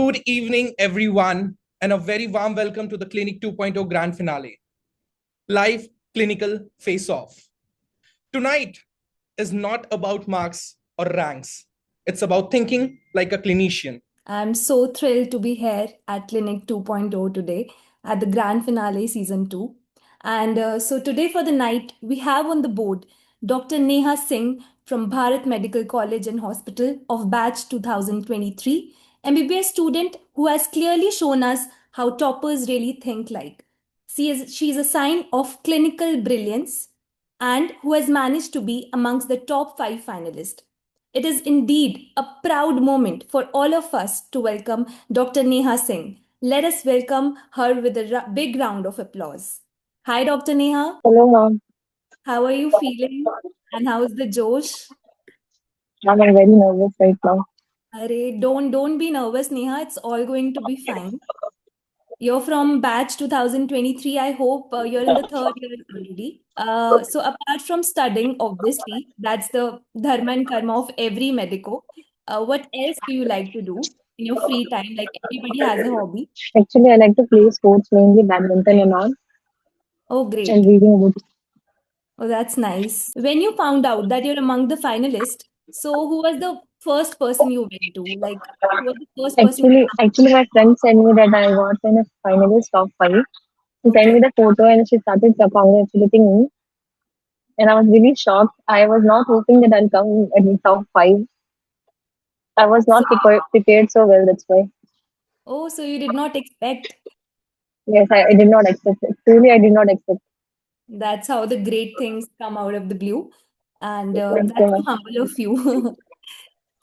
Good evening, everyone, and a very warm welcome to the Clinic 2.0 Grand Finale, live clinical face-off. Tonight is not about marks or ranks. It's about thinking like a clinician. I'm so thrilled to be here at Clinic 2.0 today at the grand finale season 2. And today for the night, we have on the board Dr. Neha Singh from Bharat Medical College and Hospital of batch 2023, MBBS student who has clearly shown us how toppers really think like. She's a sign of clinical brilliance and who has managed to be amongst the top 5 finalists. It is indeed a proud moment for all of us to welcome Dr. Neha Singh. Let us welcome her with a big round of applause. Hi, Dr. Neha. Hello, ma'am. How are you feeling? And how is the Josh? I'm very nervous right now. Arey, don't be nervous, Neha. It's all going to be fine. You're from batch 2023. I hope you're in the third year already. So apart from studying, obviously, that's the dharma and karma of every medico. What else do you like to do in your free time? Like everybody has a hobby. Actually, I like to play sports, mainly badminton and all, Oh, and great. reading about it. Oh, that's nice. When you found out that you're among the finalists, so who was the first person you went to? Like, who was the first person? Actually, my friend sent me that I got in a finalist top five. She sent me Okay. the photo and she started congratulating me. And I was really shocked. I was not hoping that I'll come in top five. I was So, not prepared so well, that's why. oh, so you did not expect. Yes, I did not accept it. Truly, I did not accept That's how the great things come out of the blue. And it. Thank you, that's so ma'am. humble of you.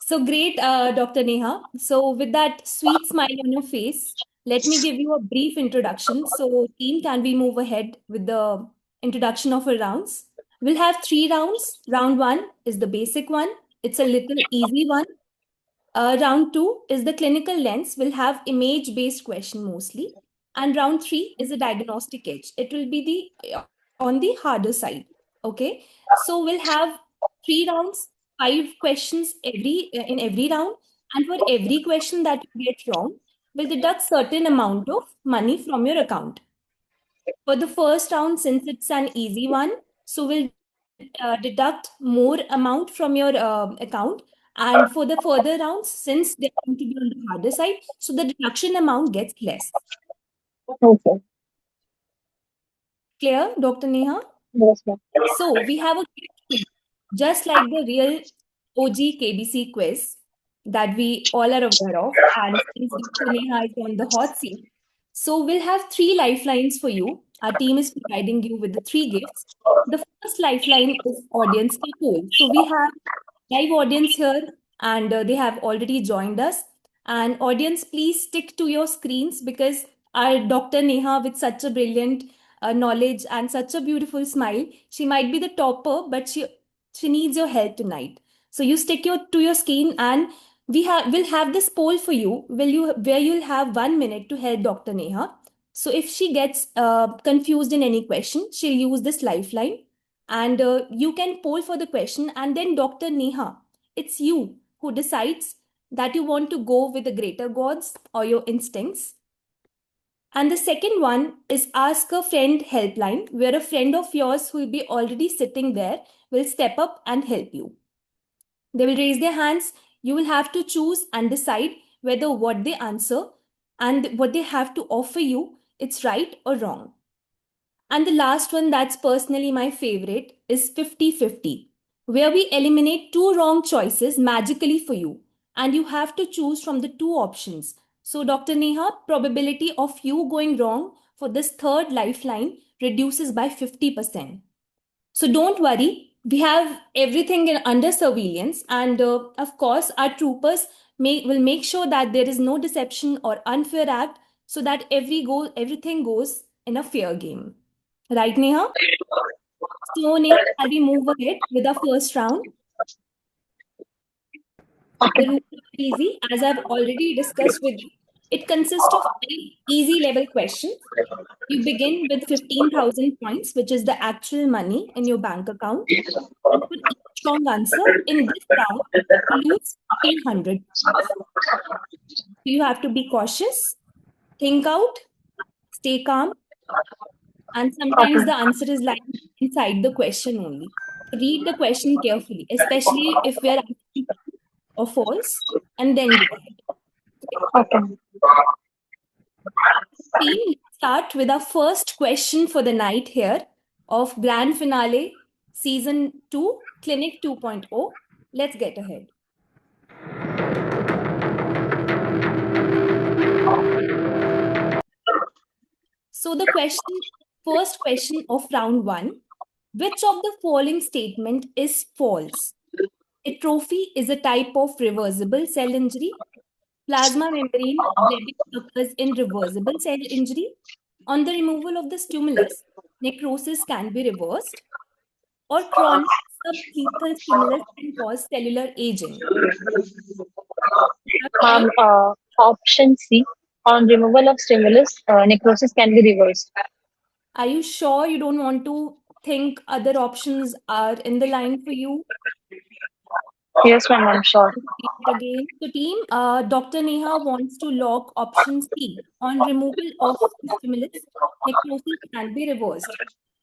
So great, Dr. Neha. So, with that sweet smile on your face, let me give you a brief introduction. So, team, can we move ahead with the introduction of our rounds? We'll have 3 rounds. Round one is the basic one, it's a little easy one. Round two is the clinical lens. We'll have image based question mostly. And round three is a diagnostic edge. It will be the on the harder side. Okay. So we'll have 3 rounds, 5 questions in every round. And for every question that you get wrong, we'll deduct certain amount of money from your account. For the first round, since it's an easy one, so we'll deduct more amount from your account. And for the further rounds, since they're going to be on the harder side, so the deduction amount gets less. Okay. Clear, Dr. Neha? Yes, ma'am. So we have a quiz, just like the real OG KBC quiz that we all are aware of. And since Dr. Neha is on the hot seat, so we'll have 3 lifelines for you. Our team is providing you with the 3 gifts. The first lifeline is audience poll. So we have live audience here, and they have already joined us. And audience, please stick to your screens because our Dr. Neha, with such a brilliant knowledge and such a beautiful smile, she might be the topper, but she needs your help tonight. So you stick to your screen, and we'll have this poll for you. Where you'll have 1 minute to help Dr. Neha. So if she gets confused in any question, she'll use this lifeline, and you can poll for the question, and then Dr. Neha, it's you who decides that you want to go with the greater gods or your instincts. And the second one is Ask a Friend helpline, where a friend of yours who will be already sitting there will step up and help you. They will raise their hands. You will have to choose and decide whether what they answer and what they have to offer you, it's right or wrong. And the last one, that's personally my favorite, is 50-50, where we eliminate 2 wrong choices magically for you. And you have to choose from the 2 options. So, Dr. Neha, probability of you going wrong for this third lifeline reduces by 50%. So, don't worry, we have everything under surveillance. And of course, our troopers will make sure that there is no deception or unfair act so that everything goes in a fair game. Right, Neha? So, Neha, shall we move ahead with our first round? The rules are easy, as I've already discussed with you. It consists of 5 easy level questions. You begin with 15,000 points, which is the actual money in your bank account. And for each wrong answer in this round, you lose 1,500. You have to be cautious, think out, stay calm, and sometimes the answer is lying inside the question only. Read the question carefully, especially if we are asking true or false, and then go ahead. Okay. Team, let's start with our first question for the night here of Grand Finale Season 2, Clinic 2.0. Let's get ahead. So the first question of round 1, which of the following statement is false? Atrophy is a type of reversible cell injury. Plasma membrane bleeding occurs in reversible cell injury. On the removal of the stimulus, necrosis can be reversed, or chronic sublethal stimulus can cause cellular aging. Option C. On removal of stimulus, necrosis can be reversed. Are you sure you don't want to think other options are in the line for you? Yes, ma'am, I'm sure. Again, so team, Dr. Neha wants to lock option C. On removal of stimulus, necrosis can be reversed.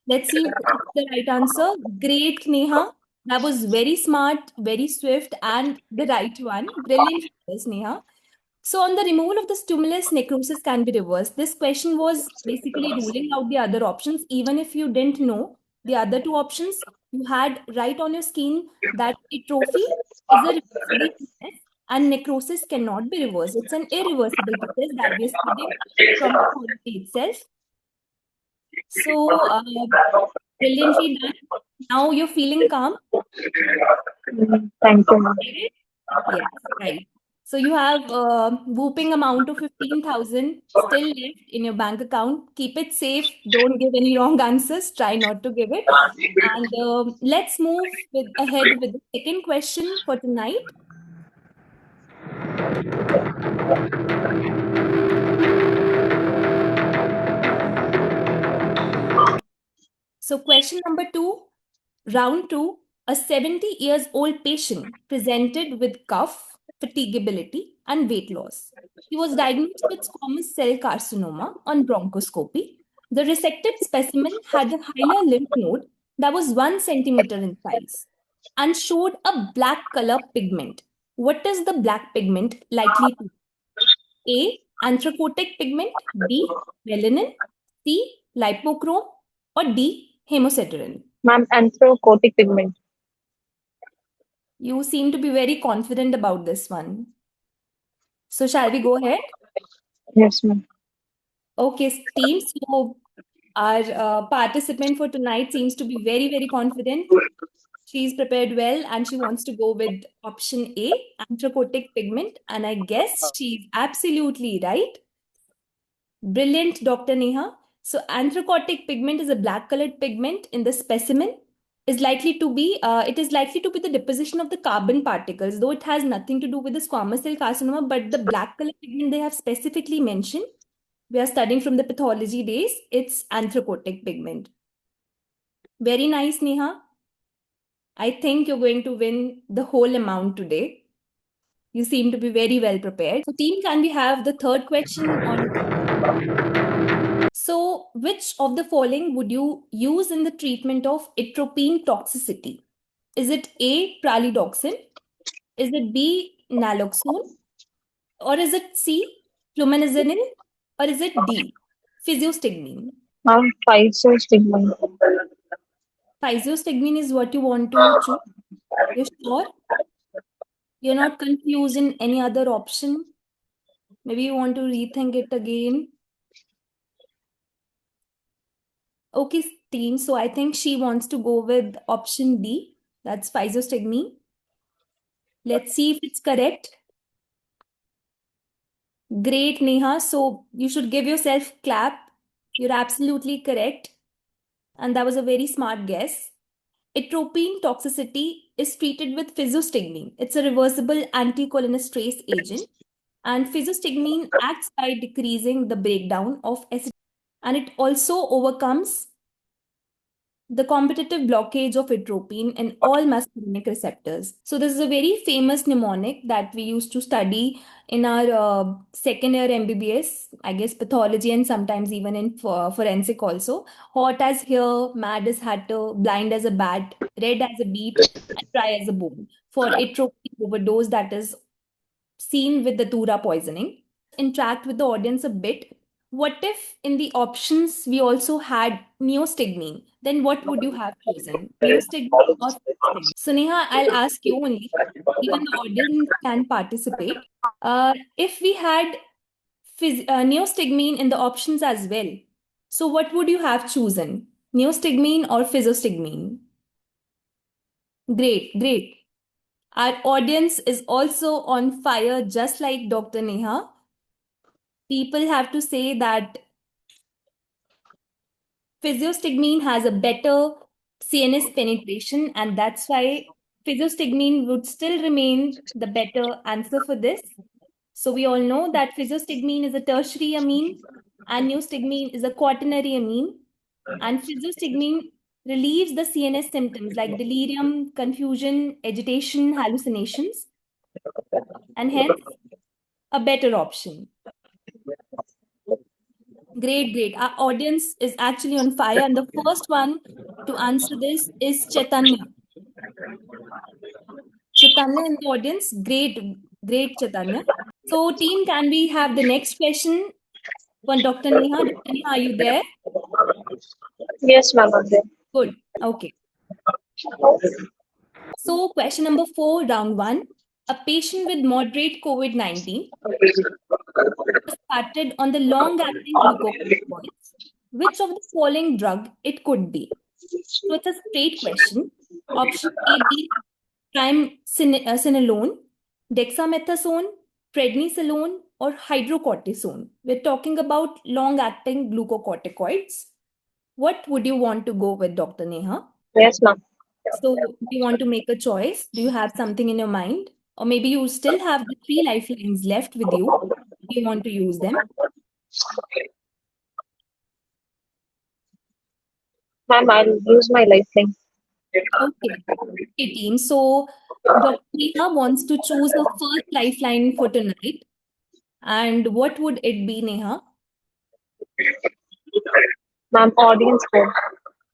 Let's see what's the right answer. Great, Neha. That was very smart, very swift, and the right one. Brilliant, Neha. So, on the removal of the stimulus, necrosis can be reversed. This question was basically ruling out the other options. Even if you didn't know the other two options, you had right on your screen that atrophy is a reversible process and necrosis cannot be reversed. It's an irreversible process that we are studying from pathology itself. So, brilliantly done. Now you're feeling calm. Thank you, ma'am. Yes, right. So you have a whooping amount of 15,000 still left in your bank account. Keep it safe. Don't give any wrong answers. Try not to give it. And let's move ahead with the second question for tonight. So question number 2, round 2, a 70 years old patient presented with cough, fatigability, and weight loss. He was diagnosed with squamous cell carcinoma on bronchoscopy. The resected specimen had a hilar lymph node that was 1 centimeter in size and showed a black color pigment. What is the black pigment likely to be? A. Anthracotic pigment, B. Melanin, C. Lipochrome, or D. Hemosiderin. Ma'am, anthracotic pigment. You seem to be very confident about this one. So shall we go ahead? Yes, ma'am. Okay, team. So our participant for tonight seems to be very, very confident. She's prepared well and she wants to go with option A, anthracotic pigment. And I guess she's absolutely right. Brilliant, Dr. Neha. So anthracotic pigment is a black colored pigment in the specimen. It is likely to be the deposition of the carbon particles, though it has nothing to do with the squamous cell carcinoma, but the black color pigment they have specifically mentioned. We are studying from the pathology days. It's anthracotic pigment. Very nice, Neha. I think you're going to win the whole amount today. You seem to be very well prepared. So team, can we have the third question on? So which of the following would you use in the treatment of atropine toxicity? Is it A, pralidoxin? Is it B, naloxone? Or is it C, flumazenil? Or is it D, physiostigmine? Ma'am, physiostigmine. Physiostigmine is what you want to choose? You're sure? You're not confused in any other option? Maybe you want to rethink it again. Okay, team. So I think she wants to go with option D. That's physiostigmine. Let's see if it's correct. Great, Neha. So you should give yourself clap. You're absolutely correct. And that was a very smart guess. Atropine toxicity is treated with physiostigmine. It's a reversible anticholinesterase agent. And physiostigmine acts by decreasing the breakdown of acid. And it also overcomes the competitive blockage of atropine in all muscarinic receptors. So this is a very famous mnemonic that we used to study in our second year MBBS, I guess pathology, and sometimes even in forensic also. Hot as hare, mad as hatter, blind as a bat, red as a beet, and dry as a bone. For atropine overdose that is seen with the Tura poisoning. Interact with the audience a bit. What if in the options we also had neostigmine? Then what would you have chosen? Neostigmine or physostigmine? So Neha, I'll ask you only. Even the audience can participate. If we had neostigmine in the options as well, so what would you have chosen? Neostigmine or physostigmine? Great, great. Our audience is also on fire, just like Dr. Neha. People have to say that physiostigmine has a better CNS penetration, and that's why physiostigmine would still remain the better answer for this. So we all know that physiostigmine is a tertiary amine and neostigmine is a quaternary amine. And physiostigmine relieves the CNS symptoms like delirium, confusion, agitation, hallucinations, and hence a better option. Great, great. Our audience is actually on fire, and the first one to answer this is Chaitanya. Chaitanya in the audience, great, great, Chaitanya. So, team, can we have the next question for Dr. Neha? Dr. Neha, are you there? Yes, ma'am. I'm there. Good. Okay. So, question number 4, round 1. A patient with moderate COVID-19 started on the long-acting glucocorticoids. Which of the following drug it could be? So it's a straight question. Option A, B, triamcinolone, dexamethasone, prednisolone, or hydrocortisone. We're talking about long-acting glucocorticoids. What would you want to go with, Dr. Neha? Yes, ma'am. So do you want to make a choice? Do you have something in your mind? Or maybe you still have the 3 lifelines left with you. Do you want to use them? Ma'am, I'll use my lifeline. Okay. Okay, team. So Dr. Neha wants to choose her first lifeline for tonight. And what would it be, Neha? Ma'am, audience code.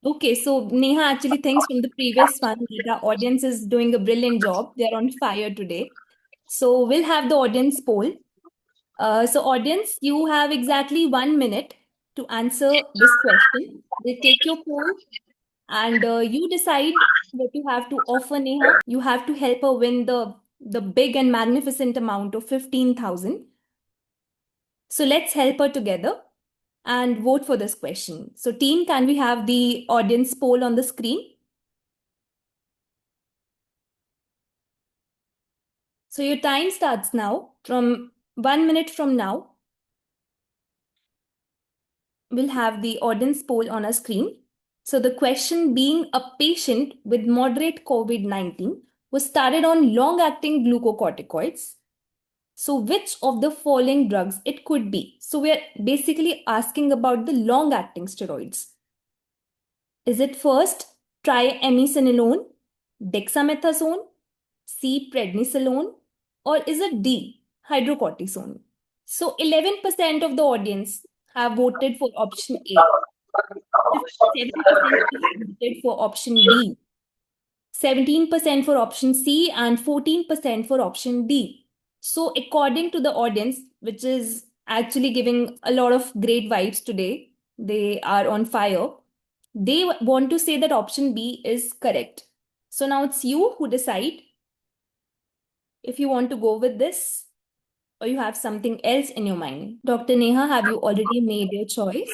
Okay, so Neha actually thinks from the previous one that our audience is doing a brilliant job. They're on fire today. So we'll have the audience poll. So audience, you have exactly 1 minute to answer this question. We'll take your poll and you decide what you have to offer Neha. You have to help her win the big and magnificent amount of 15,000. So let's help her together and vote for this question. So team, can we have the audience poll on the screen? So your time starts now. From 1 minute from now, we'll have the audience poll on our screen. So the question being, a patient with moderate COVID-19 was started on long-acting glucocorticoids. So which of the following drugs it could be? So we're basically asking about the long-acting steroids. Is it first triamcinolone, dexamethasone, C, prednisolone, or is it D, hydrocortisone? So 11% of the audience have voted for option A. 57% voted for option B. 17% for option C and 14% for option D. So according to the audience, which is actually giving a lot of great vibes today, they are on fire. They want to say that option B is correct. So now it's you who decide if you want to go with this or you have something else in your mind. Dr. Neha, have you already made your choice?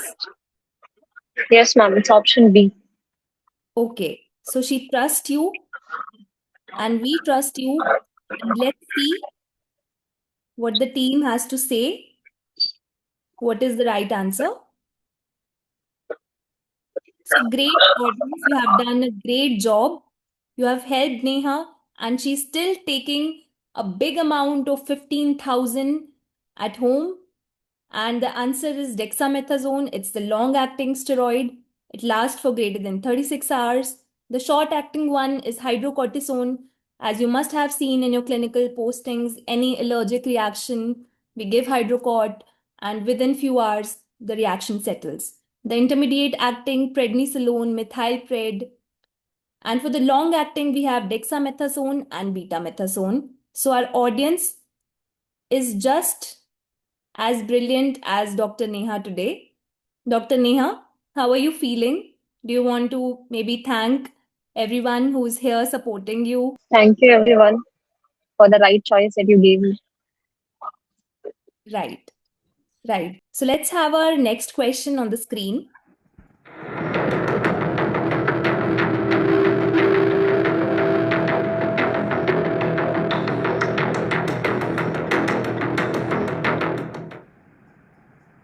Yes, ma'am. It's option B. Okay. So she trusts you and we trust you. And let's see what the team has to say. What is the right answer? So great, audience. You have done a great job. You have helped Neha, and she's still taking a big amount of 15,000 at home. And the answer is dexamethasone. It's the long-acting steroid. It lasts for greater than 36 hours. The short-acting one is hydrocortisone. As you must have seen in your clinical postings, any allergic reaction, we give hydrocort, and within few hours, the reaction settles. The intermediate-acting prednisolone, methylpred, and for the long-acting, we have dexamethasone and betamethasone. So our audience is just as brilliant as Dr. Neha today. Dr. Neha, how are you feeling? Do you want to maybe thank everyone who's here supporting you? Thank you, everyone, for the right choice that you gave me. Right, right. So let's have our next question on the screen.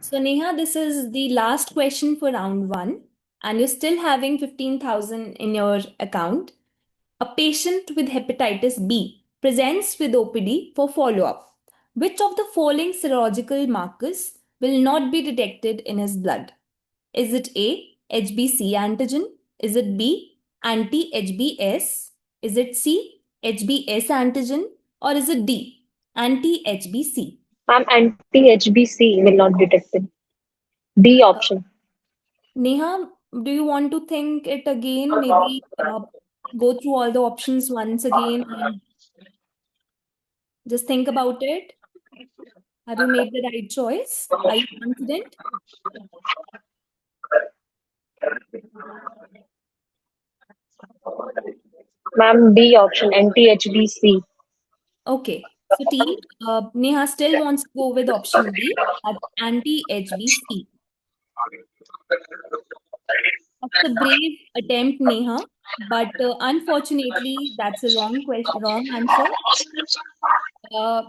So Neha, this is the last question for round one, and you're still having 15,000 in your account. A patient with hepatitis B presents with OPD for follow-up. Which of the following serological markers will not be detected in his blood? Is it A, HBC antigen? Is it B, anti-HBs? Is it C, HBs antigen? Or is it D, anti-HBC? I'm anti-HBC will not be detected. D option. Neha, do you want to think it again? Maybe go through all the options once again and just think about it. Have you made the right choice? Are you confident? Ma'am, D option, anti-HBC. Okay. So team, Neha still wants to go with option B, that's anti-HBC. That's a brave attempt, Neha, but unfortunately, that's a wrong question, wrong answer.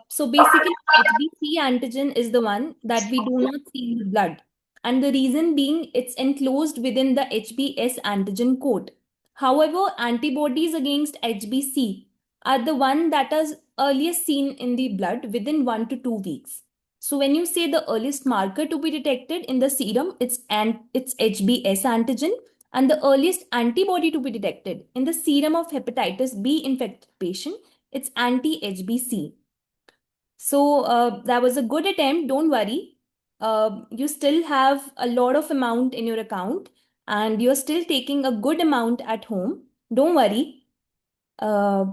So basically, HBC antigen is the one that we do not see in the blood. And the reason being it's enclosed within the HBs antigen code. However, antibodies against HBC are the one that is earliest seen in the blood within 1 to 2 weeks. So when you say the earliest marker to be detected in the serum, it's HBs antigen, and the earliest antibody to be detected in the serum of hepatitis B infected patient, it's anti-HBC. So that was a good attempt. Don't worry. You still have a lot of amount in your account and you're still taking a good amount at home. Don't worry. Uh,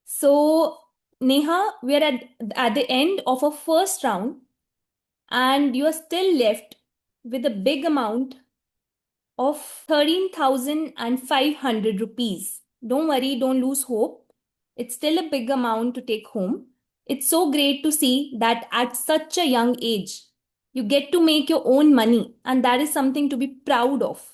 so Neha, we're at the end of a first round and you're still left with a big amount of 13,500 rupees. Don't worry, don't lose hope. It's still a big amount to take home. It's so great to see that at such a young age, you get to make your own money, and that is something to be proud of.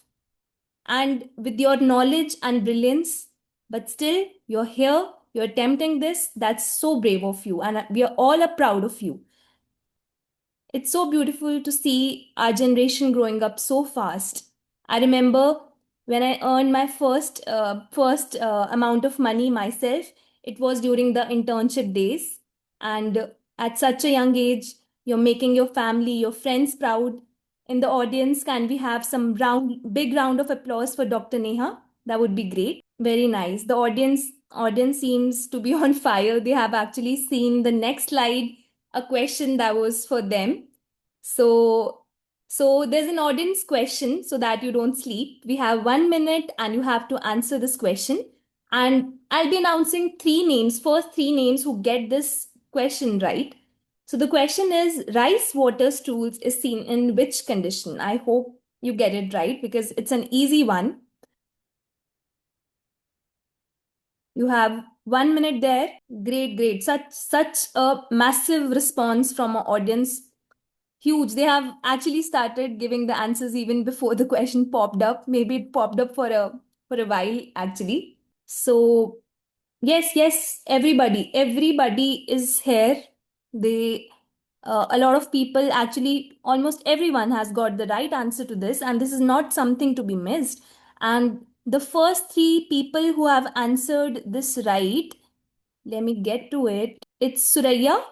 And with your knowledge and brilliance, but still, you're here, you're attempting this. That's so brave of you, and we are all proud of you. It's so beautiful to see our generation growing up so fast. I remember when I earned my first amount of money myself, it was during the internship days. And at such a young age, you're making your family, your friends proud. In the audience, can we have some big round of applause for Dr. Neha? That would be great. Very nice. The audience seems to be on fire. They have actually seen the next slide, a question that was for them. So, so there's an audience question so that you don't sleep. We have 1 minute and you have to answer this question. And I'll be announcing first three names who get this question right. So the question is rice water stools is seen in which condition? I hope you get it right because it's an easy one. You have 1 minute there. Great, great. Such a massive response from our audience. Huge. They have actually started giving the answers even before the question popped up. Maybe it popped up for a while actually. So yes, everybody is here. They a lot of people actually almost everyone has got the right answer to this, and this is not something to be missed. And the first three people who have answered this right, let me get to it. It's Suraya,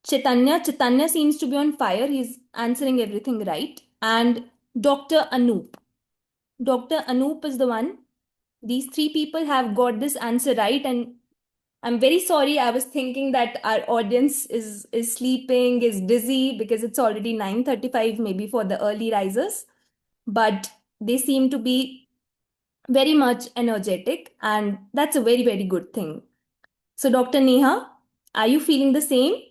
Chaitanya seems to be on fire. He's answering everything right. And Dr. Anoop. Dr. Anoop is the one. These three people have got this answer right, and I'm very sorry. I was thinking that our audience is sleeping, is dizzy because it's already 9:35, maybe for the early risers. But they seem to be very much energetic, and that's a very, very good thing. So, Dr. Neha, are you feeling the same?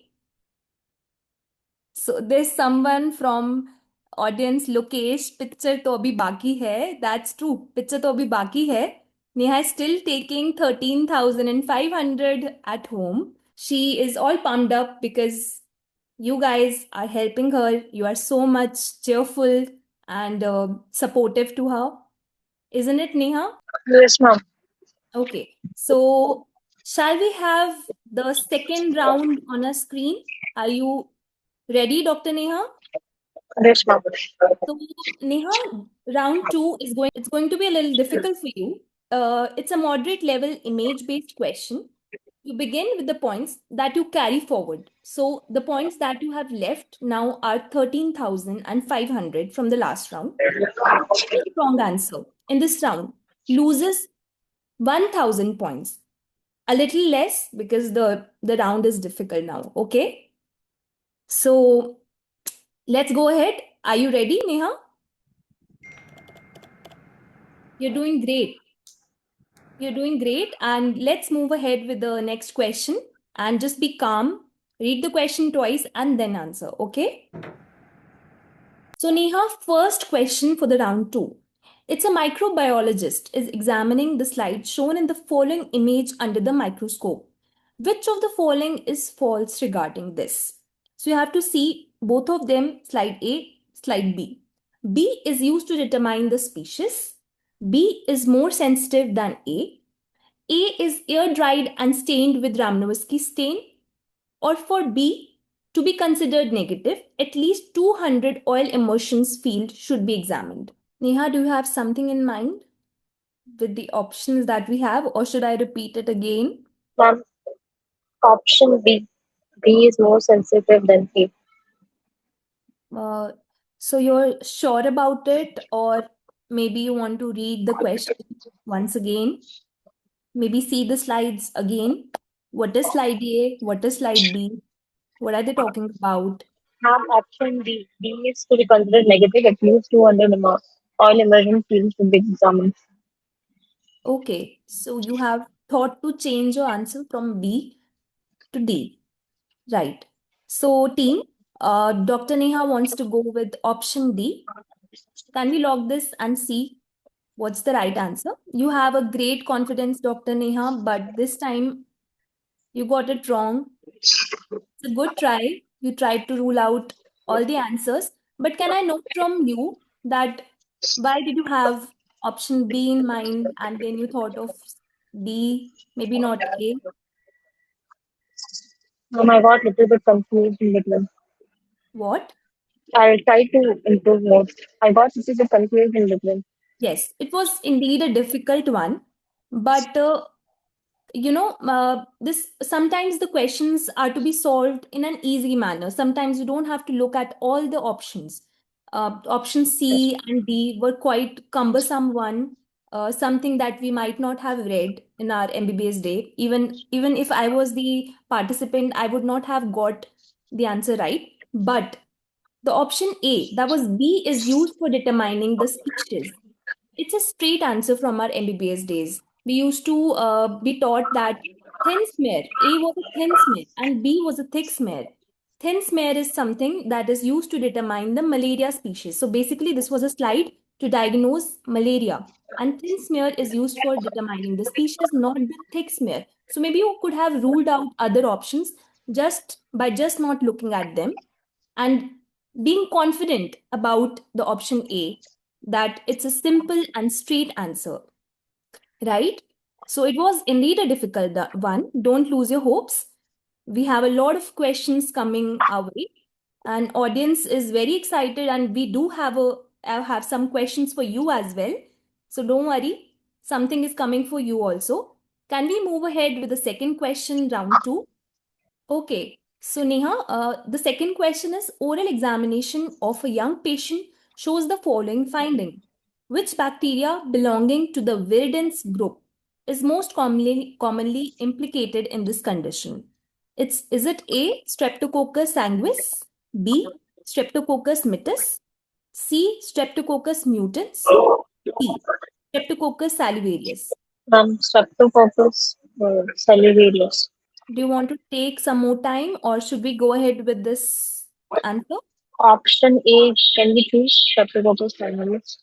So there's someone from audience Lokesh, picture to abhi baki hai. That's true. Picture to abhi baki hai. Neha is still taking 13,500 at home. She is all pumped up because you guys are helping her. You are so much cheerful and supportive to her. Isn't it, Neha? Yes, ma'am. Okay. So shall we have the second round on a screen? Are you ready, Dr. Neha? Yes, ma'am. So, Neha, round two is going to be a little difficult for you. It's a moderate level image-based question. You begin with the points that you carry forward. So the points that you have left now are 13,500 from the last round. A strong answer in this round loses 1,000 points. A little less because the round is difficult now. Okay. So let's go ahead. Are you ready, Neha? You're doing great. You're doing great. And let's move ahead with the next question and just be calm. Read the question twice and then answer. Okay. So, Neha, first question for the round two. It's a microbiologist is examining the slide shown in the following image under the microscope. Which of the following is false regarding this? So you have to see both of them, slide A, slide B. B is used to determine the species. B is more sensitive than A. A is air dried and stained with Ramnowski stain. Or for B, to be considered negative, at least 200 oil emulsions field should be examined. Neha, do you have something in mind with the options that we have, or should I repeat it again? Ma'am, option B. B is more sensitive than A. Uh, so you're sure about it, or maybe you want to read the question once again? Maybe see the slides again. What is slide A? What is slide B? What are they talking about? Ma'am, option D. D is to be considered negative. At least 200 oil immersion fields should be examined. Okay, so you have thought to change your answer from B to D. Right. So, team, Dr. Neha wants to go with option D. Can we log this and see what's the right answer? You have a great confidence, Dr. Neha, but this time you got it wrong. It's a good try. You tried to rule out all the answers. But can I know from you that why did you have option B in mind and then you thought of D, maybe not A? Ma'am, I got a little bit confused in between. What? I'll try to improve more. I got a little bit confused in between. Yes, it was indeed a difficult one, but this sometimes the questions are to be solved in an easy manner. Sometimes you don't have to look at all the options. Option Yes. C and D were quite cumbersome one, something that we might not have read in our MBBS day. Even if I was the participant, I would not have got the answer right. But the option A, that was B, is used for determining the species. It's a straight answer from our MBBS days. We used to be taught that thin smear, A was a thin smear and B was a thick smear. Thin smear is something that is used to determine the malaria species. So basically, this was a slide to diagnose malaria. And thin smear is used for determining the species, not the thick smear. So maybe you could have ruled out other options just by just not looking at them and being confident about the option A, that it's a simple and straight answer, right? So it was indeed a difficult one. Don't lose your hopes. We have a lot of questions coming our way, and audience is very excited, and we do have some questions for you as well. So don't worry, something is coming for you also. Can we move ahead with the second question, round two? Okay, so Neha, the second question is oral examination of a young patient shows the following finding. Which bacteria belonging to the viridans group is most commonly implicated in this condition? Is it A, Streptococcus sanguis, B, Streptococcus mitis, C, Streptococcus mutans, D, Streptococcus salivarius? Streptococcus salivarius. Do you want to take some more time or should we go ahead with this answer? Option A, can we choose Streptococcus salivarius?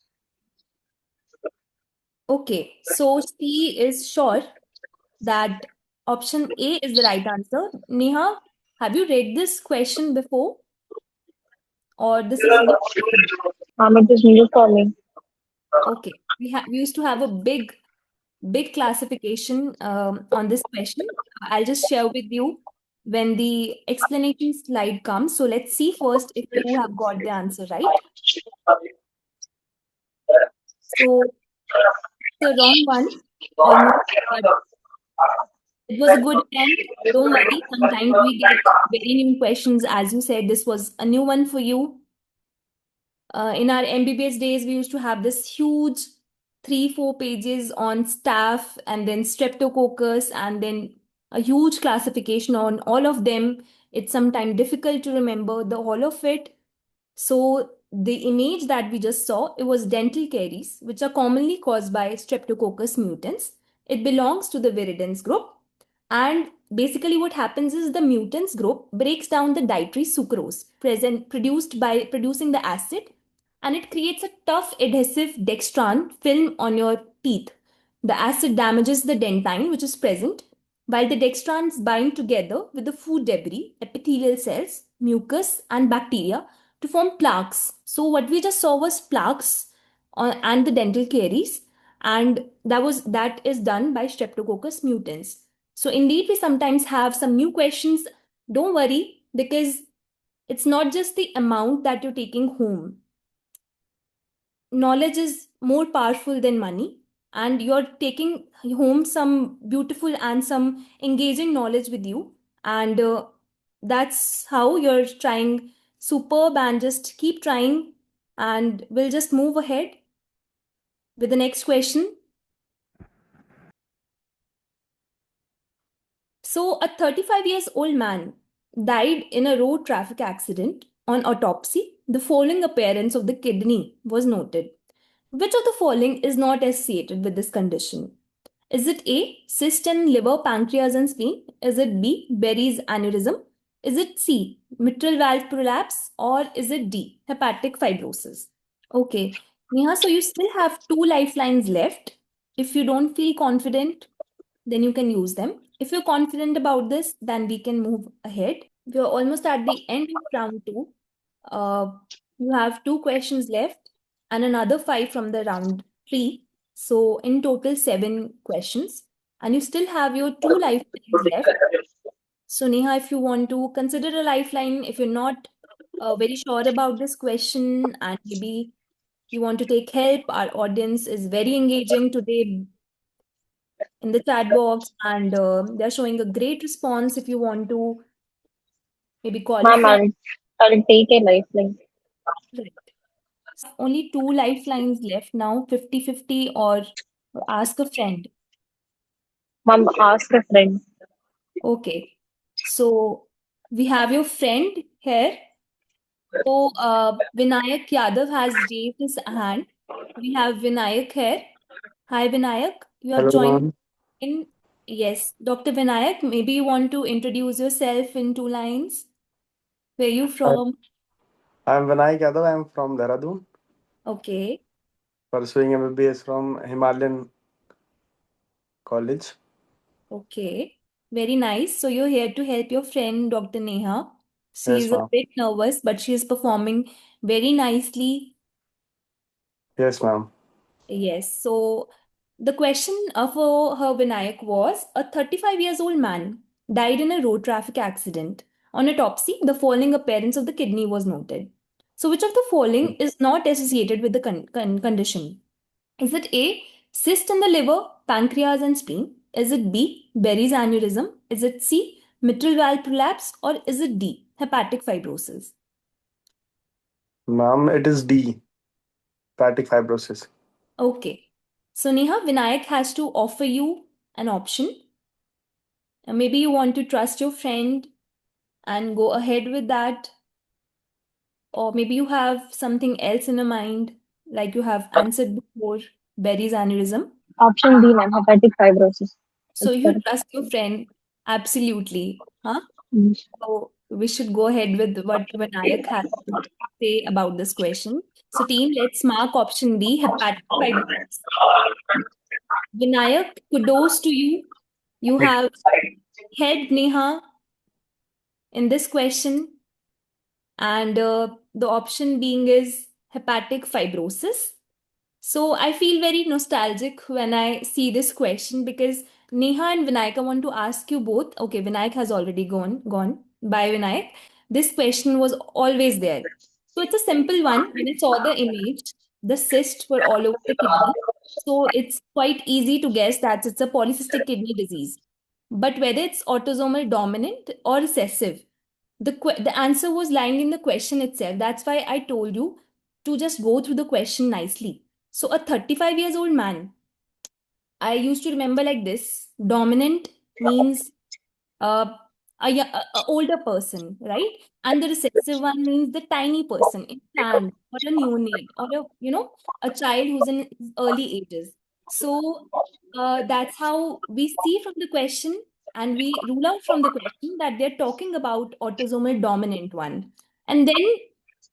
Okay, so she is sure that option A is the right answer. Neha, have you read this question before? Or this is new? It is new for me. Okay, we used to have a big classification on this question. I'll just share with you when the explanation slide comes. So let's see first if you have got the answer right. So the wrong one, almost, but it was a good attempt. Don't worry, sometimes we get very new questions. As you said, this was a new one for you. In our MBBS days, we used to have this huge 3-4 pages on staph and then streptococcus and then a huge classification on all of them. It's sometimes difficult to remember the all of it. So the image that we just saw, it was dental caries, which are commonly caused by Streptococcus mutans. It belongs to the viridans group. And basically what happens is the mutants group breaks down the dietary sucrose produced by producing the acid, and it creates a tough adhesive dextran film on your teeth. The acid damages the dentine which is present, while the dextrans bind together with the food debris, epithelial cells, mucus, and bacteria to form plaques. So what we just saw was plaques and the dental caries, and that is done by Streptococcus mutans. So indeed, we sometimes have some new questions. Don't worry, because it's not just the amount that you're taking home. Knowledge is more powerful than money, and you're taking home some beautiful and some engaging knowledge with you. And that's how you're trying superb, and just keep trying. And we'll just move ahead with the next question. So, a 35 years old man died in a road traffic accident. On autopsy, the following appearance of the kidney was noted. Which of the following is not associated with this condition? Is it A, cyst in liver, pancreas, and spleen? Is it B, Berry's aneurysm? Is it C, mitral valve prolapse? Or is it D, hepatic fibrosis? Okay, Neha, so you still have 2 lifelines left. If you don't feel confident, then you can use them. If you're confident about this, then we can move ahead. We're almost at the end of round 2. You have 2 questions left and another 5 from the round 3. So in total 7 questions, and you still have your 2 lifelines left. So Neha, if you want to consider a lifeline, if you're not very sure about this question and maybe you want to take help, our audience is very engaging today in the chat box, and they're showing a great response. If you want to maybe call a Ma'am, friend. I'll take a lifeline. Right. Only 2 lifelines left now, 50-50 or ask a friend. Ma'am, ask a friend. Okay. So we have your friend here. So Vinayak Yadav has raised his hand. We have Vinayak here. Hi Vinayak, you have Hello, joined ma'am. in. Yes, Dr. Vinayak, maybe you want to introduce yourself in 2 lines. Where are you from? I'm Vinayak Yadav. I'm from Dehradun, Okay. pursuing MBBS from Himalayan College. Okay, very nice. So you're here to help your friend, Dr. Neha. She Yes, is a ma'am. bit nervous, but she is performing very nicely. Yes, ma'am. Yes. So the question for her, Vinayak, was a 35 years old man died in a road traffic accident. On autopsy, the following appearance of the kidney was noted. So which of the following is not associated with the condition? Is it A, cyst in the liver, pancreas, and spleen? Is it B, Berry's aneurysm? Is it C, mitral valve prolapse? Or is it D, hepatic fibrosis? Ma'am, it is D. Hepatic fibrosis. Okay. So Neha, Vinayak has to offer you an option. Maybe you want to trust your friend and go ahead with that. Or maybe you have something else in your mind, like you have answered before, Berry's aneurysm. Option B, ma'am, hepatic fibrosis. So That's you correct. trust your friend. Absolutely. Huh? Mm. So we should go ahead with what Vinayak has to say about this question. So team, let's mark option B, hepatic fibrosis. Vinayak, kudos to you. You have helped Neha in this question. And the option being is hepatic fibrosis. So I feel very nostalgic when I see this question because Neha and Vinayak, I want to ask you both. Okay, Vinayak has already gone. Bye, Vinayak. This question was always there. So it's a simple one. When I saw the image, the cysts were all over the kidney. So it's quite easy to guess that it's a polycystic kidney disease. But whether it's autosomal dominant or recessive, the answer was lying in the question itself. That's why I told you to just go through the question nicely. So a 35 years old man, I used to remember like this. Dominant means uh, a older person, right? And the recessive one means the tiny person, infant or a neonate or a child who's in his early ages. So that's how we see from the question, and we rule out from the question that they're talking about autosomal dominant one. And then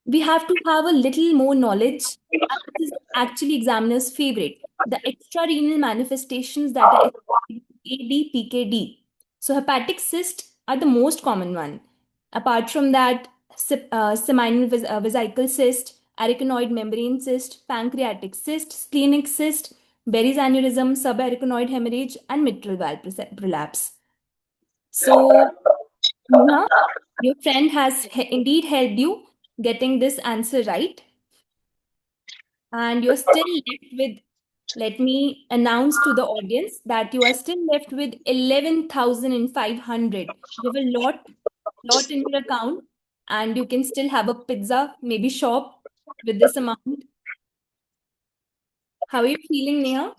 we have to have a little more knowledge. And this is actually examiner's favorite, the extrarenal manifestations that are ADPKD. So hepatic cysts are the most common one. Apart from that, seminal vesicle cyst, arytenoid membrane cyst, pancreatic cyst, splenic cyst, Berry's aneurysm, subarachnoid hemorrhage, and mitral valve prolapse. So, Neha, your friend has indeed helped you getting this answer right. And you're still left with, let me announce to the audience that you are still left with 11,500. You have a lot in your account, and you can still have a pizza, maybe shop with this amount. How are you feeling, Neha?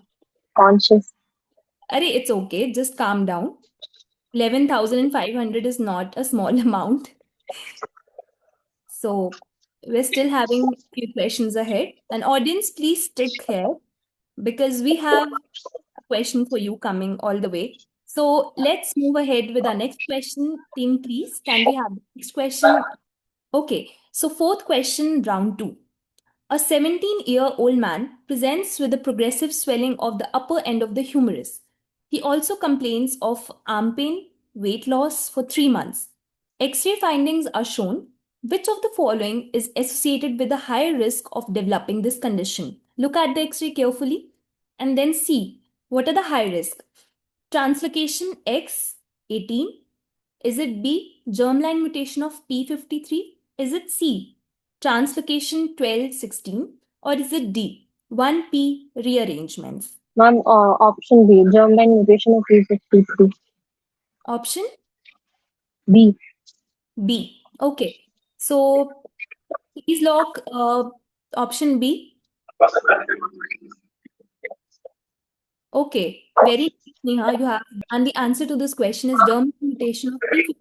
Conscious. It's okay, just calm down. 11,500 is not a small amount. So we're still having a few questions ahead. And audience, please stick here because we have a question for you coming all the way. So let's move ahead with our next question. Team, please, can we have the next question? Okay, so fourth question, round two. A 17-year-old man presents with a progressive swelling of the upper end of the humerus. He also complains of arm pain, weight loss for 3 months. X-ray findings are shown. Which of the following is associated with a higher risk of developing this condition? Look at the X-ray carefully and then see what are the high risk. Translocation X 18. Is it B, germline mutation of P53? Is it C, translocation 1216? Or is it D, 1P rearrangements? Ma'am, option B, germline mutation of P53. Option B. B. Okay. So please lock option B. Okay. Very Neha, you have. And the answer to this question is germline mutation of P53.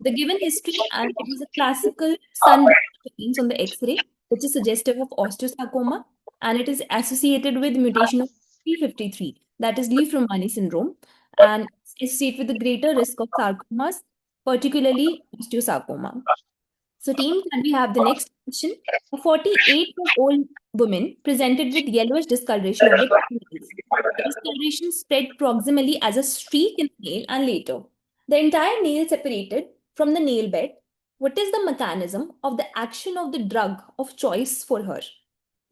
The given history, and it was a classical sun appearance on the X-ray, which is suggestive of osteosarcoma, and it is associated with mutation of P53, that is Li-Fraumeni syndrome, and associated with the greater risk of sarcomas, particularly osteosarcoma. So, team, can we have the next question? A 48-year-old woman presented with yellowish discoloration of the nails. The discoloration spread proximally as a streak in the nail and later. The entire nail separated from the nail bed. What is the mechanism of the action of the drug of choice for her?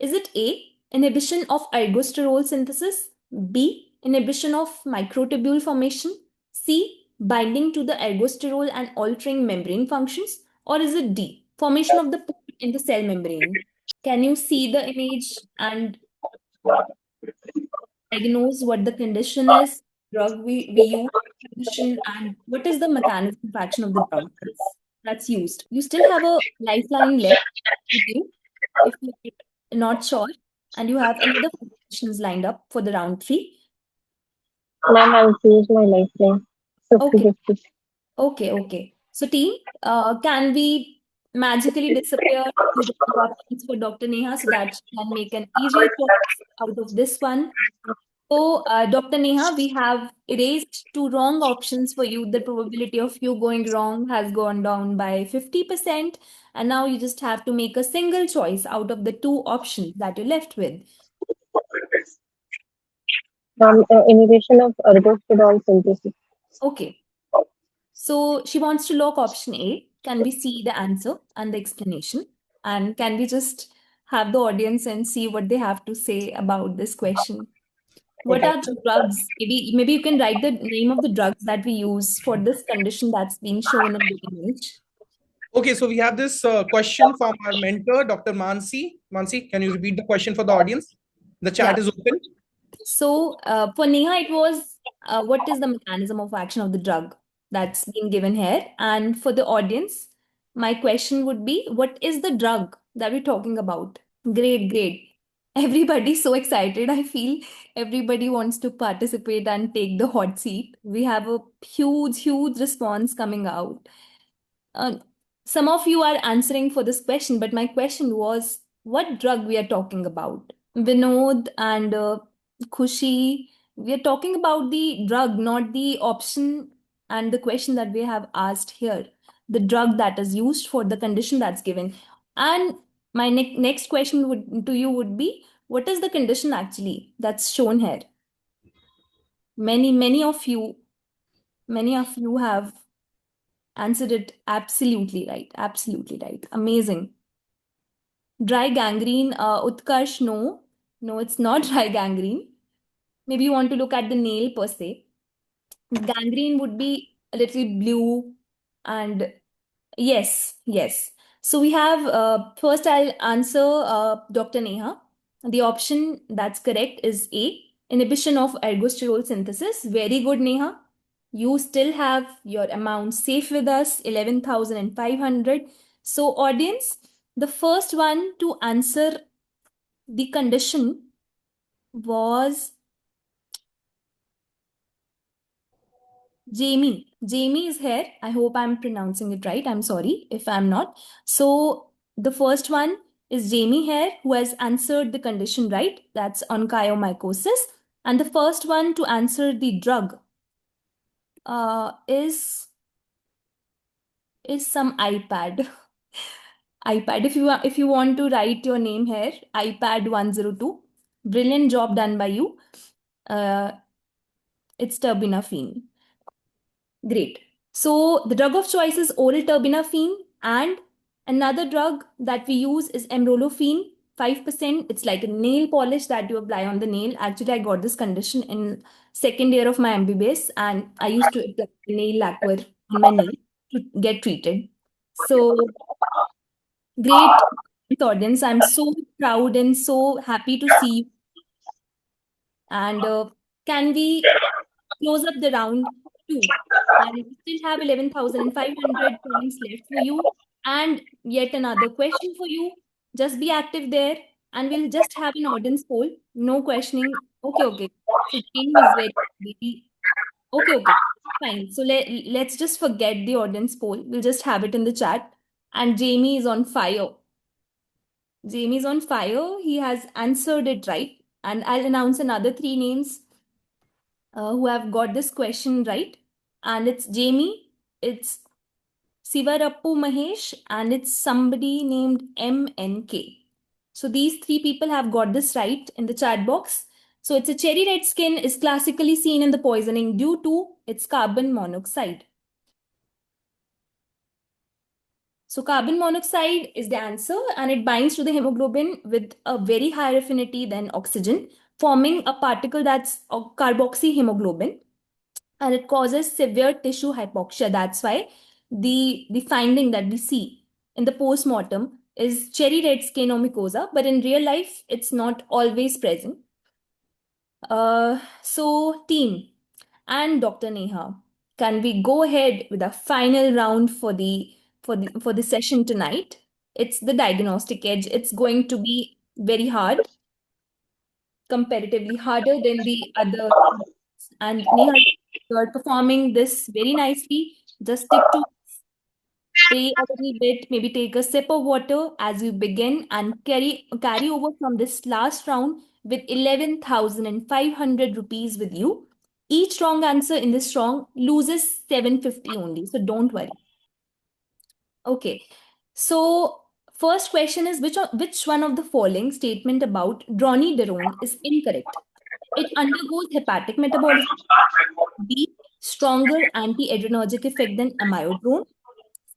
Is it A, inhibition of ergosterol synthesis, B, inhibition of microtubule formation, C, binding to the ergosterol and altering membrane functions, or is it D, formation of the pore in the cell membrane? Can you see the image and diagnose what the condition is, drug we use, condition, and what is the mechanism of action of the drug that's used? You still have a lifeline left with you. If you not sure, and you have another 4 questions lined up for the round 3. Ma'am, I'll choose my lifeline. Okay, 50-50. okay. So, team, can we magically disappear the wrong options for Dr. Neha so that she can make an easier choice out of this one? So, Dr. Neha, we have erased 2 wrong options for you. The probability of you going wrong has gone down by 50%. And now you just have to make a single choice out of the 2 options that you're left with. Inhibition of ergosterol synthesis. Okay. So she wants to lock option A. Can we see the answer and the explanation? And can we just have the audience and see what they have to say about this question? What Okay. are the drugs? Maybe you can write the name of the drugs that we use for this condition that's being shown in the image. Okay, so we have this question from our mentor, Dr. Mansi. Mansi, can you repeat the question for the audience? The chat Yeah. is open. So for Neha, it was what is the mechanism of action of the drug that's being given here? And for the audience, my question would be, what is the drug that we're talking about? Great. Everybody's so excited. I feel everybody wants to participate and take the hot seat. We have a huge response coming out. Uh, some of you are answering for this question, but my question was what drug we are talking about? Vinod and Khushi, we are talking about the drug, not the option and the question that we have asked here. The drug that is used for the condition that's given. And my next question to you would be, what is the condition actually that's shown here? Many of you have answered it absolutely right. Absolutely right. Amazing. Dry gangrene, Utkarsh, no. No, it's not dry gangrene. Maybe you want to look at the nail per se. Gangrene would be a little blue and yes. So we have, first I'll answer Dr. Neha. The option that's correct is A, inhibition of ergosterol synthesis. Very good, Neha. You still have your amount safe with us, 11,500. So audience, the first one to answer the condition was Jamie. Jamie is here. I hope I'm pronouncing it right. I'm sorry if I'm not. So the first one is Jamie here who has answered the condition right. That's onychomycosis. And the first one to answer the drug is some iPad. iPad. If you want to write your name here, iPad 102. Brilliant job done by you. It's terbinafine. Great. So the drug of choice is oral terbinafine, and another drug that we use is amrolofene, 5%. It's like a nail polish that you apply on the nail. Actually, I got this condition in second year of my MBBS, and I used to apply nail lacquer on my nail to get treated. So great audience. I'm so proud and so happy to see you. And can we close up the round 2? And we still have 11,500 points left for you. And yet another question for you. Just be active there, and we'll just have an audience poll. No questioning. Okay. So Jamie is very okay. Fine. So let's just forget the audience poll. We'll just have it in the chat. And Jamie is on fire. Jamie's on fire. He has answered it right. And I'll announce another 3 names who have got this question right. And it's Jamie, it's Sivarappu Mahesh, and it's somebody named MNK. So these 3 people have got this right in the chat box. So it's a cherry red skin is classically seen in the poisoning due to its carbon monoxide. So carbon monoxide is the answer, and it binds to the hemoglobin with a very higher affinity than oxygen, forming a particle that's a carboxyhemoglobin, and it causes severe tissue hypoxia. That's why the finding that we see in the post-mortem is cherry red skin or mucosa, but in real life, it's not always present. So team and Dr. Neha, can we go ahead with a final round for the session tonight? It's the diagnostic edge. It's going to be very hard, comparatively harder than the other. And Neha, you're performing this very nicely. Just stick to pray a little bit, maybe take a sip of water as you begin and carry over from this last round with 11,500 rupees with you. Each wrong answer in this round loses 750 only, so don't worry. Okay. So first question is which one of the following statement about dronedarone is incorrect? It undergoes hepatic metabolism. B, stronger anti-adrenergic effect than amiodarone.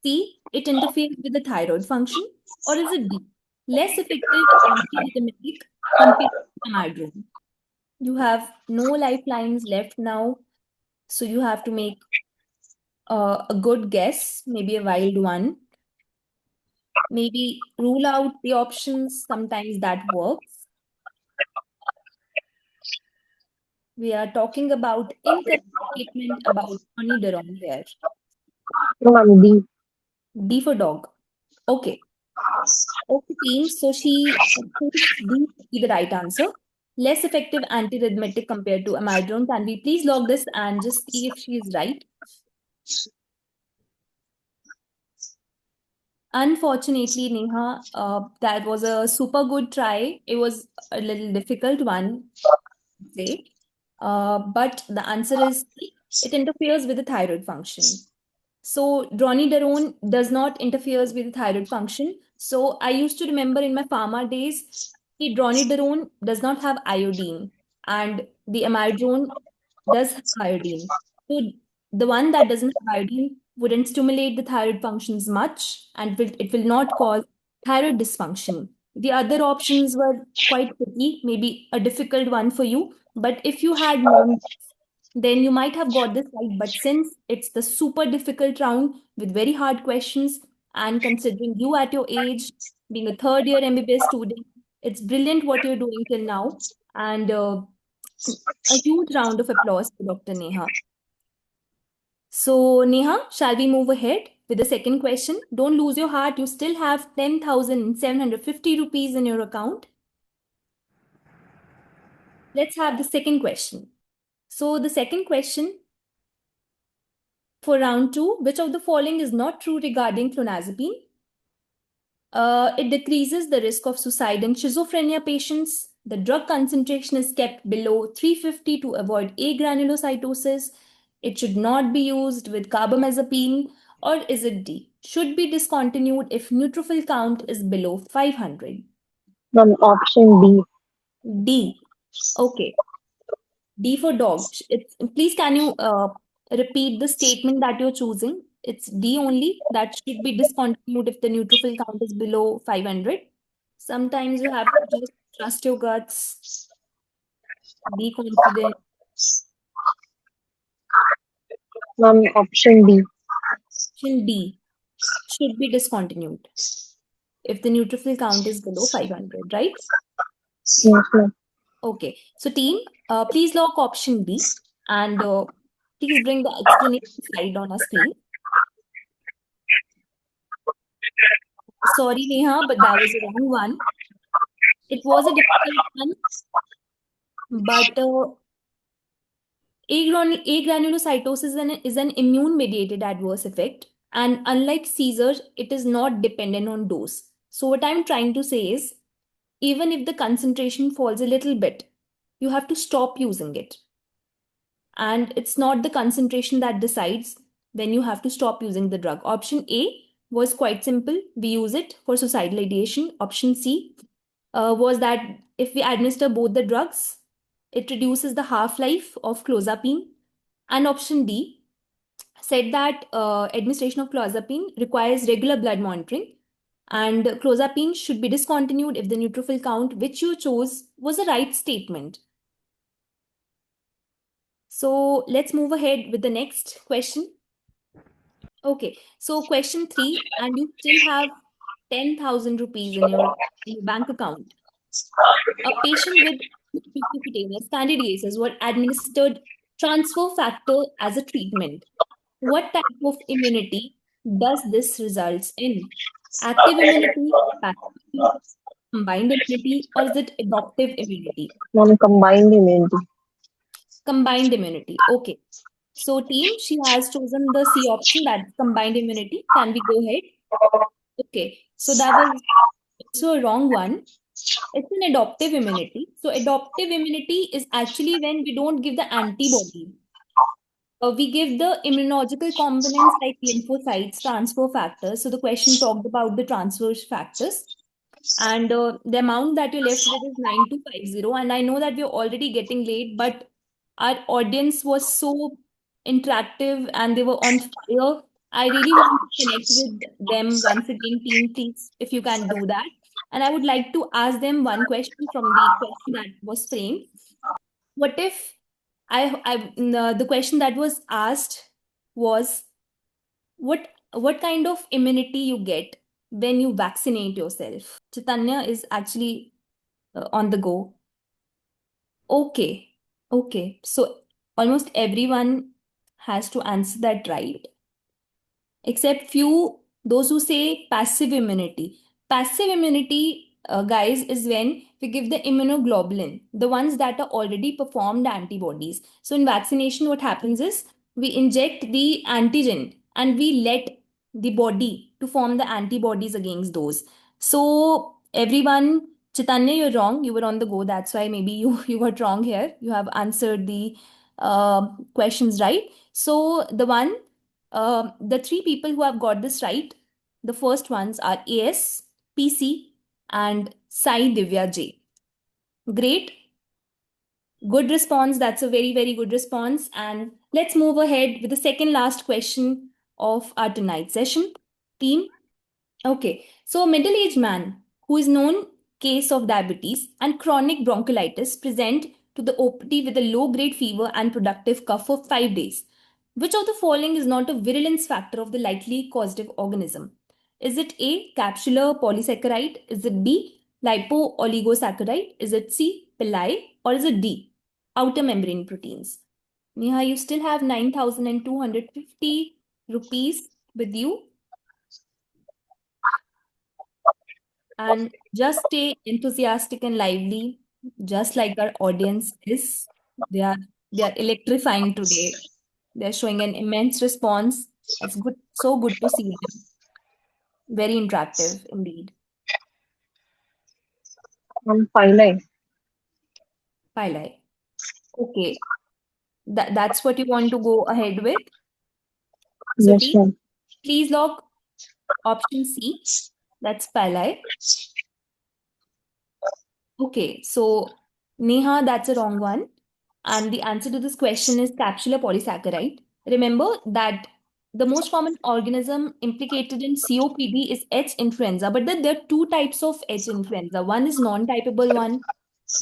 C, it interferes with the thyroid function. Or is it D, less effective antiarrhythmic compared to amiodarone? You have no lifelines left now, so you have to make a good guess, maybe a wild one. Maybe rule out the options. Sometimes that works. We are talking about incorrect statement about dronedarone here. No, ma'am, D. D for dog. Okay. Okay, team. So she thinks D would be the right answer. Less effective antiarrhythmic compared to amiodarone. Can we please log this and just see if she is right? Unfortunately, Neha, that was a super good try. It was a little difficult one, I'd say. But the answer is it interferes with the thyroid function. So dronedarone does not interferes with the thyroid function. So I used to remember in my pharma days, the dronedarone does not have iodine, and the amiodarone does have iodine. So the one that doesn't have iodine wouldn't stimulate the thyroid functions much, and it will not cause thyroid dysfunction. The other options were quite tricky, maybe a difficult one for you. But if you had known, then you might have got this right. But since it's the super difficult round with very hard questions, and considering you at your age, being a third year MBBS student, it's brilliant what you're doing till now. And a huge round of applause for Dr. Neha. So, Neha, shall we move ahead with the second question? Don't lose your heart. You still have 10,750 rupees in your account. Let's have the second question. So, the second question for round 2, which of the following is not true regarding clonazepine? It decreases the risk of suicide in schizophrenia patients. The drug concentration is kept below 350 to avoid agranulocytosis. It should not be used with carbamazepine. Or is it D, should be discontinued if neutrophil count is below 500? Ma'am, option D. D. Okay. D for dog. Please, can you repeat the statement that you're choosing? It's D only, that should be discontinued if the neutrophil count is below 500. Sometimes you have to just trust your guts, be confident. Ma'am, option D. Option D, should be discontinued if the neutrophil count is below 500, right? Yes, ma'am. Okay. So team, please log option B and please bring the explanation slide on our screen. Sorry, Neha, but that was a wrong one. It was a difficult one, but agranulocytosis is an immune-mediated adverse effect, and unlike seizures, it is not dependent on dose. So what I'm trying to say is, even if the concentration falls a little bit, you have to stop using it. And it's not the concentration that decides when you have to stop using the drug. Option A was quite simple. We use it for suicidal ideation. Option C was that if we administer both the drugs, it reduces the half-life of clozapine. And option D said that administration of clozapine requires regular blood monitoring, and clozapine should be discontinued if the neutrophil count, which you chose, was a right statement. So let's move ahead with the next question. Okay, so question 3, and you still have 10,000 rupees in your bank account. A patient with cutaneous candidiasis were administered transfer factor as a treatment. What type of immunity does this results in? Active immunity, passive immunity, combined immunity or is it adoptive immunity? Ma'am, combined immunity. Combined immunity. Okay. So team, she has chosen the C option, that's combined immunity. Can we go ahead? Okay. So that was also a wrong one. It's an adoptive immunity. So adoptive immunity is actually when we don't give the antibody. We give the immunological components like lymphocytes, transfer factors. So the question talked about the transfer factors. And the amount that you're left with is 9250. And I know that we're already getting late, but our audience was so interactive and they were on fire. I really want to connect with them once again, team, please, if you can do that. And I would like to ask them one question from the question that was framed. What if the question that was asked was what kind of immunity you get when you vaccinate yourself? Chaitanya is actually on the go. Okay. Okay. So almost everyone has to answer that right, except few, those who say passive immunity. Passive immunity, guys, is when we give the immunoglobulin, the ones that are already performed antibodies. So in vaccination, what happens is we inject the antigen and we let the body to form the antibodies against those. So everyone, Chaitanya, you're wrong. You were on the go. That's why maybe you got wrong here. You have answered the questions right. So the three people who have got this right, the first ones are AS, PC, and Sai Divya J. Great. Good response. That's a very, very good response. And let's move ahead with the second last question of our tonight session. Team. Okay. So a middle-aged man who is known case of diabetes and chronic bronchiolitis present to the OPD with a low-grade fever and productive cough for 5 days. Which of the following is not a virulence factor of the likely causative organism? Is it A, capsular polysaccharide? Is it B, lipo-oligosaccharide? Is it C, pili? Or is it D, outer membrane proteins? Neha, you still have 9,250 rupees with you. And just stay enthusiastic and lively, just like our audience is. They are electrifying today. They're showing an immense response. It's good, so good to see them. Very interactive indeed. Pili. Pili. Okay. That's what you want to go ahead with. So Yes, team, ma'am. please log option C. That's pili. Okay, so Neha, that's a wrong one. And the answer to this question is capsular polysaccharide. Remember that the most common organism implicated in COPD is H. influenza, but then there are two types of H. influenza. One is non-typable one.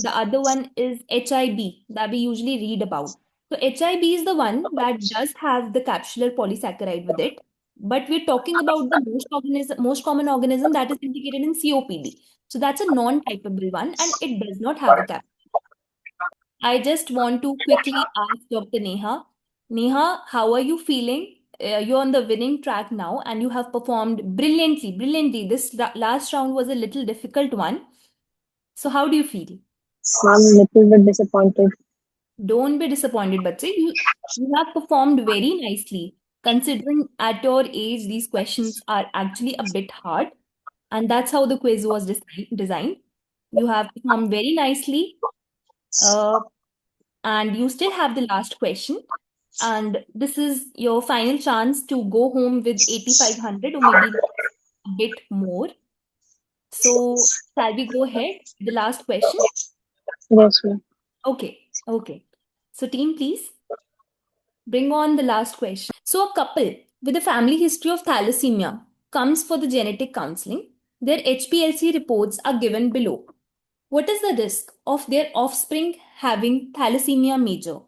The other one is HIB that we usually read about. So HIB is the one that does have the capsular polysaccharide with it. But we're talking about the most common organism that is implicated in COPD. So that's a non-typable one and it does not have a cap. I just want to quickly ask Dr. Neha. Neha, how are you feeling? You're on the winning track now and you have performed brilliantly, brilliantly. This last round was a little difficult one. So how do you feel? Ma'am, little bit disappointed. Don't be disappointed, Bache. You have performed very nicely. Considering at your age, these questions are actually a bit hard. And that's how the quiz was designed. You have performed very nicely. And you still have the last question. And this is your final chance to go home with 8,500 or maybe a bit more. So, shall we go ahead? The last question? Yes, ma'am. Okay, okay. So, team, please bring on the last question. So, a couple with a family history of thalassemia comes for the genetic counseling. Their HPLC reports are given below. What is the risk of their offspring having thalassemia major?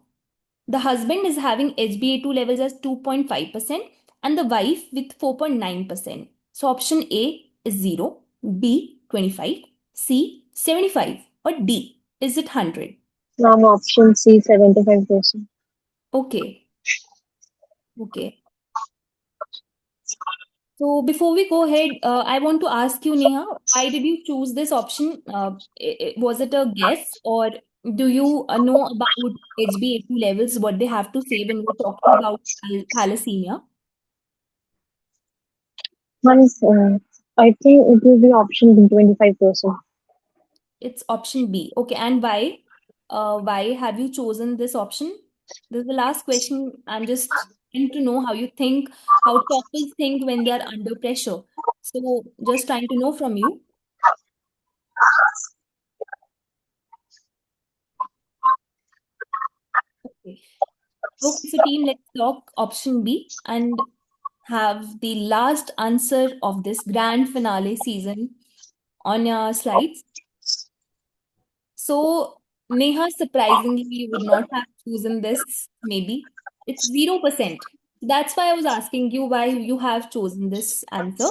The husband is having HbA2 levels as 2.5% and the wife with 4.9%. So option A is 0, B 25, C 75 or D is it 100? Ma'am, option C, 75%. Okay. Okay. So before we go ahead, I want to ask you, Neha, why did you choose this option? Was it a guess, or do you know about HbA2 levels, what they have to say when we're talking about thalassemia? Once, I think it will be option B, 25%. It's option B. Okay, and why? Why have you chosen this option? This is the last question. I'm just trying to know how you think, how toppers think when they are under pressure. So just trying to know from you. Okay. Okay, so team, let's talk option B and have the last answer of this grand finale season on your slides. So, Neha, surprisingly, you would not have chosen this, maybe. It's 0%. That's why I was asking you why you have chosen this answer.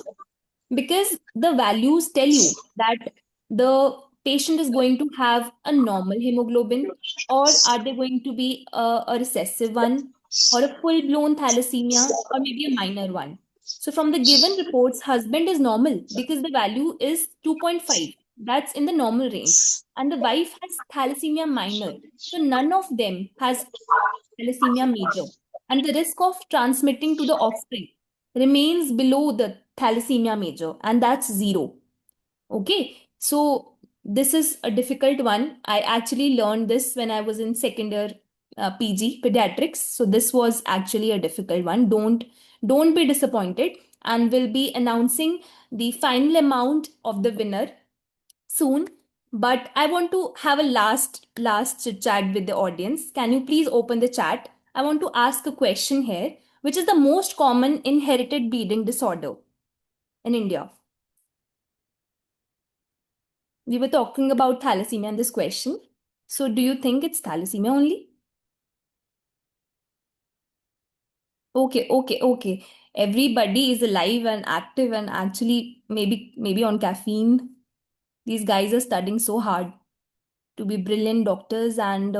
Because the values tell you that the patient is going to have a normal hemoglobin, or are they going to be a recessive one, or a full-blown thalassemia, or maybe a minor one. So from the given reports, husband is normal because the value is 2.5. That's in the normal range. And the wife has thalassemia minor. So none of them has thalassemia major. And the risk of transmitting to the offspring remains below the thalassemia major, and that's 0. Okay, so this is a difficult one. I actually learned this when I was in second year PG pediatrics. So this was actually a difficult one. Don't be disappointed, and we'll be announcing the final amount of the winner soon. But I want to have a last chit chat with the audience. Can you please open the chat? I want to ask a question here, which is the most common inherited bleeding disorder in India? We were talking about thalassemia in this question. So do you think it's thalassemia only? Okay. Everybody is alive and active and actually maybe on caffeine. These guys are studying so hard to be brilliant doctors and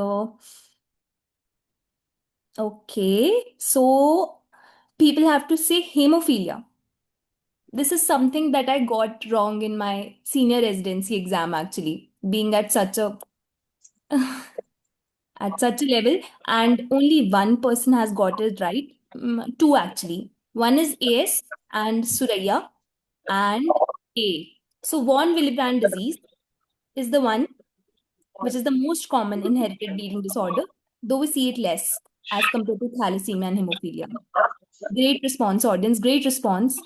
okay. So people have to say hemophilia. This is something that I got wrong in my senior residency exam actually, being at such a at such a level, and only one person has got it right. Two actually. One is AS and Suraya and A. So von Willebrand disease is the one which is the most common inherited bleeding disorder, though we see it less as compared to thalassemia and hemophilia. Great response, audience. Great response.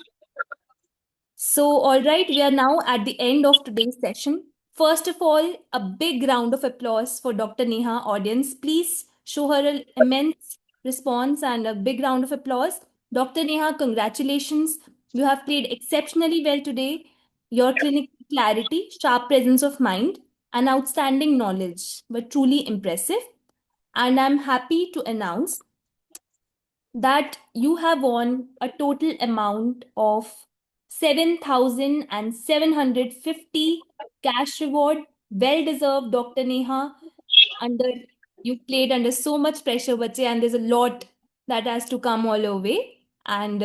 So, all right, we are now at the end of today's session. First of all, a big round of applause for Dr. Neha. Audience, please show her an immense response and a big round of applause. Dr. Neha, congratulations. You have played exceptionally well today. Your clinical clarity, sharp presence of mind, and outstanding knowledge were truly impressive. And I'm happy to announce that you have won a total amount of 7,750 cash reward. Well deserved, Dr. Neha. Under you played under so much pressure, bache, and there's a lot that has to come all your way. And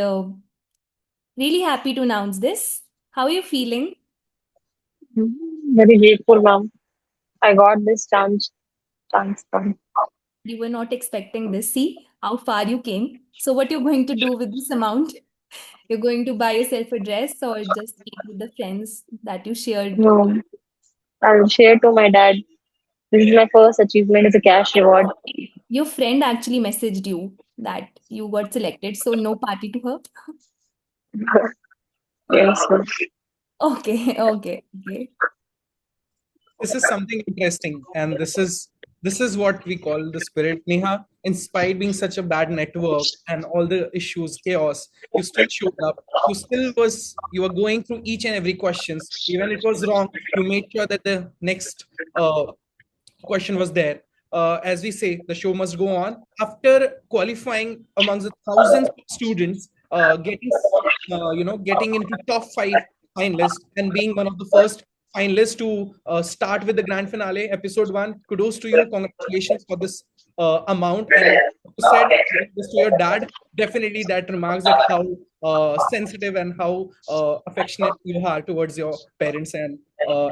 really happy to announce this. How are you feeling? Very grateful, ma'am. I got this chance. From. You were not expecting this. See how far you came. So, what you're going to do with this amount? You're going to buy yourself a dress or just eat with the friends that you shared. No, I'll share to my dad. This is my first achievement as a cash reward. Your friend actually messaged you that you got selected, so no party to her. Yes, ma'am. Okay. This is something interesting, and this is what we call the spirit. Neha, in spite being such a bad network and all the issues, chaos, you still showed up. You were going through each and every questions. Even it was wrong, you made sure that the next question was there. As we say, the show must go on. After qualifying amongst the thousands of students, getting into top 5 finalists and being one of the first finalists to start with the grand finale, episode 1. Kudos to you. Congratulations for this amount. And you said this to your dad. Definitely, that remarks that how sensitive and how affectionate you are towards your parents and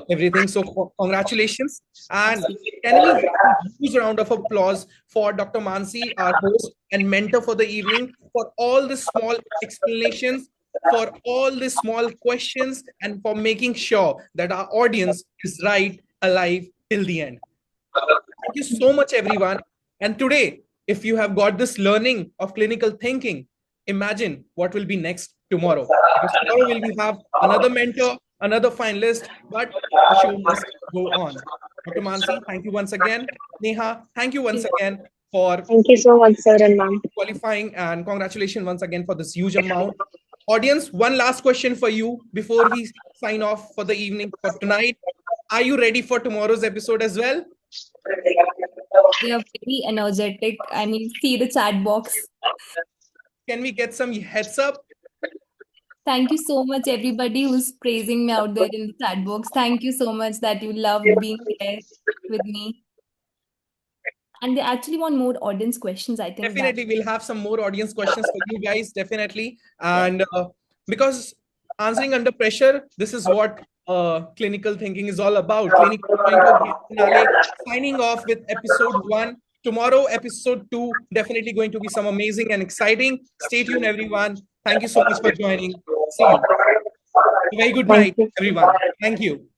everything. So, congratulations. And can we have a huge round of applause for Dr. Mansi, our host and mentor for the evening, for all the small explanations, for all the small questions, and for making sure that our audience is right, alive till the end. Thank you so much, everyone. And today, if you have got this learning of clinical thinking, imagine what will be next tomorrow. Because tomorrow will we have another mentor, another finalist, but the show must go on. Dr. Mansi, thank you once again. Neha, thank you once again for Thank you so much, sir and ma'am. qualifying, and congratulations once again for this huge amount. Audience, one last question for you before we sign off for the evening for tonight. Are you ready for tomorrow's episode as well? We are very energetic. I mean, see the chat box. Can we get some heads up? Thank you so much, everybody who's praising me out there in the chat box. Thank you so much that you loved being there with me. And they actually want more audience questions, I think. Definitely, we'll have some more audience questions for you guys, definitely. And because answering under pressure, this is what clinical thinking is all about. Clinical finale, signing off with episode 1. Tomorrow, episode 2, definitely going to be some amazing and exciting. Stay tuned, everyone. Thank you so much for joining. See you. Very good night, everyone. Thank you.